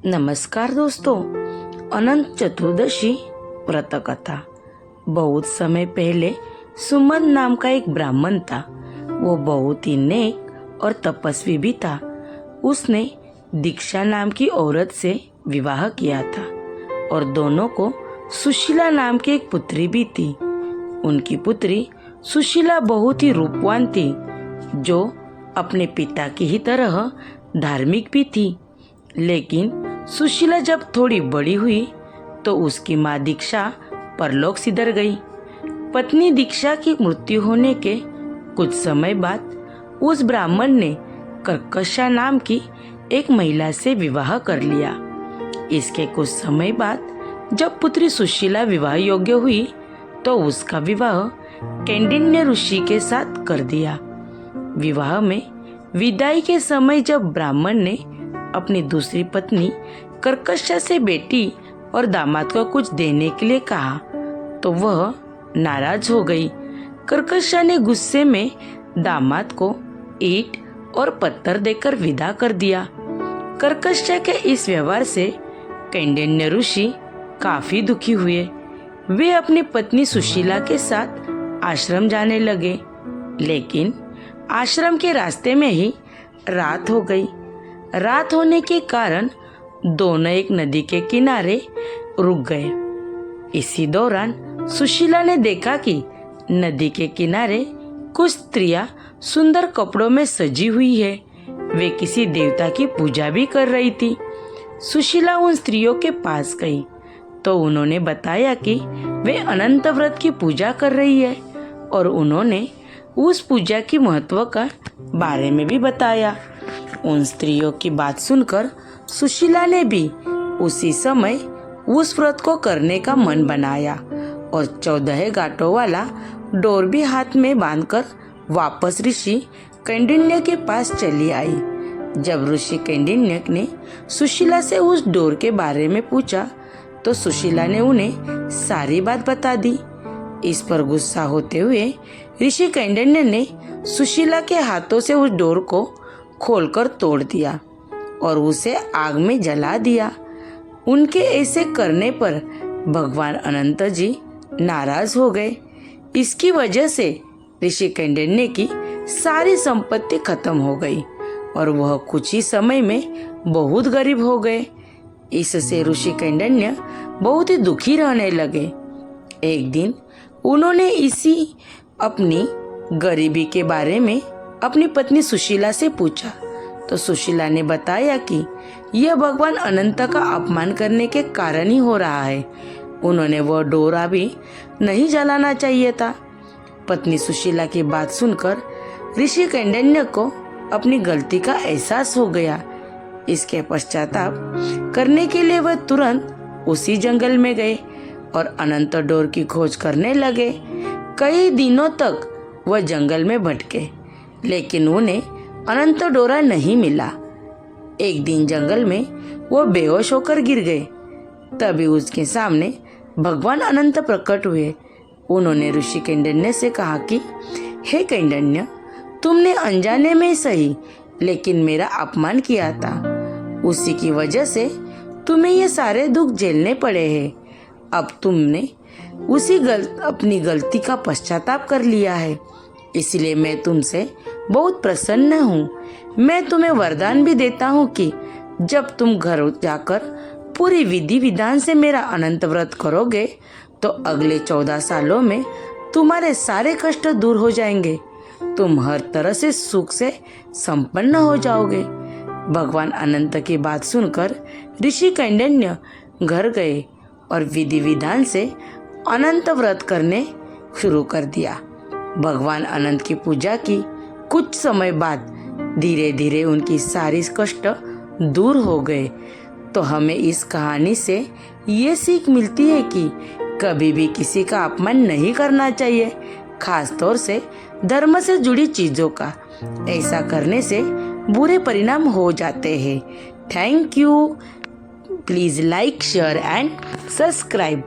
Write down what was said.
नमस्कार दोस्तों, अनंत चतुर्दशी व्रत कथा। बहुत समय पहले सुमन नाम का एक ब्राह्मण था। वो बहुत ही नेक और तपस्वी भी था। उसने दीक्षा नाम की औरत से विवाह किया था और दोनों को सुशीला नाम की एक पुत्री भी थी। उनकी पुत्री सुशीला बहुत ही रूपवान थी, जो अपने पिता की ही तरह धार्मिक भी थी। लेकिन सुशीला जब थोड़ी बड़ी हुई तो उसकी माँ दीक्षा परलोक सिधर गई। पत्नी दीक्षा की मृत्यु होने के कुछ समय बाद उस ब्राह्मण ने कर्कशा नाम की एक महिला से विवाह कर लिया। इसके कुछ समय बाद जब पुत्री सुशीला विवाह योग्य हुई तो उसका विवाह कौंडिन्य ऋषि के साथ कर दिया। विवाह में विदाई के समय जब ब्राह्मण ने अपनी दूसरी पत्नी कर्कशा से बेटी और दामाद को कुछ देने के लिए कहा तो वह नाराज हो गई। कर्कशा ने गुस्से में दामाद को ईंट और पत्थर देकर विदा कर दिया। कर्कशा के इस व्यवहार से कौंडिन्य ऋषि काफी दुखी हुए। वे अपनी पत्नी सुशीला के साथ आश्रम जाने लगे, लेकिन आश्रम के रास्ते में ही रात हो गई। रात होने के कारण दोनों एक नदी के किनारे रुक गए। इसी दौरान सुशीला ने देखा कि नदी के किनारे कुछ स्त्रियां सुंदर कपड़ों में सजी हुई है। वे किसी देवता की पूजा भी कर रही थी। सुशीला उन स्त्रियों के पास गई तो उन्होंने बताया कि वे अनंत व्रत की पूजा कर रही है और उन्होंने उस पूजा की महत्व का बारे में भी बताया। उन स्त्रियों की बात सुनकर सुशीला ने भी उसी समय उस व्रत को करने का मन बनाया और 14 गांठों वाला डोर भी हाथ में बांधकर वापस ऋषि कौंडिन्य के पास चली आई। जब ऋषि कौंडिन्य ने सुशीला से उस डोर के बारे में पूछा तो सुशीला ने उन्हें सारी बात बता दी। इस पर गुस्सा होते हुए ऋषि कौंडिन्य ने सुशीला के हाथों से उस डोर को खोलकर तोड़ दिया और उसे आग में जला दिया। उनके ऐसे करने पर भगवान अनंत जी नाराज हो गए। इसकी वजह से ऋषि कौंडिन्य की सारी संपत्ति खत्म हो गई और वह कुछ ही समय में बहुत गरीब हो गए। इससे ऋषि कौंडिन्य बहुत ही दुखी रहने लगे। एक दिन उन्होंने इसी अपनी गरीबी के बारे में अपनी पत्नी सुशीला से पूछा तो सुशीला ने बताया कि यह भगवान अनंत का अपमान करने के कारण ही हो रहा है। उन्होंने वह डोर अभी नहीं जलाना चाहिए था। पत्नी सुशीला की बात सुनकर ऋषि कौंडिन्य को अपनी गलती का एहसास हो गया। इसके पश्चाताप करने के लिए वह तुरंत उसी जंगल में गए और अनंत डोर की खोज करने लगे। कई दिनों तक वह जंगल में भटके, लेकिन उन्हें अनंत डोरा नहीं मिला। एक दिन जंगल में वो बेहोश होकर गिर गए। तभी उसके सामने भगवान अनंत प्रकट हुए। उन्होंने ऋषि कौंडिन्य से कहा कि हे कौंडिन्य, तुमने अनजाने में सही लेकिन मेरा अपमान किया था। उसी की वजह से तुम्हें ये सारे दुख झेलने पड़े हैं। अब तुमने अपनी गलती का पश्चाताप कर लिया है, इसलिए मैं तुमसे बहुत प्रसन्न हूँ। मैं तुम्हें वरदान भी देता हूँ कि जब तुम घर जाकर पूरी विधि विधान से मेरा अनंत व्रत करोगे तो अगले 14 सालों में तुम्हारे सारे कष्ट दूर हो जाएंगे। तुम हर तरह से सुख से संपन्न हो जाओगे। भगवान अनंत की बात सुनकर ऋषि कौंडिन्य घर गए और विधि विधान से अनंत व्रत करने शुरू कर दिया। भगवान अनंत की पूजा की कुछ समय बाद धीरे धीरे उनकी सारी कष्ट दूर हो गए। तो हमें इस कहानी से ये सीख मिलती है कि कभी भी किसी का अपमान नहीं करना चाहिए, खास तौर से धर्म से जुड़ी चीजों का। ऐसा करने से बुरे परिणाम हो जाते हैं। Thank you. Please like, share and subscribe.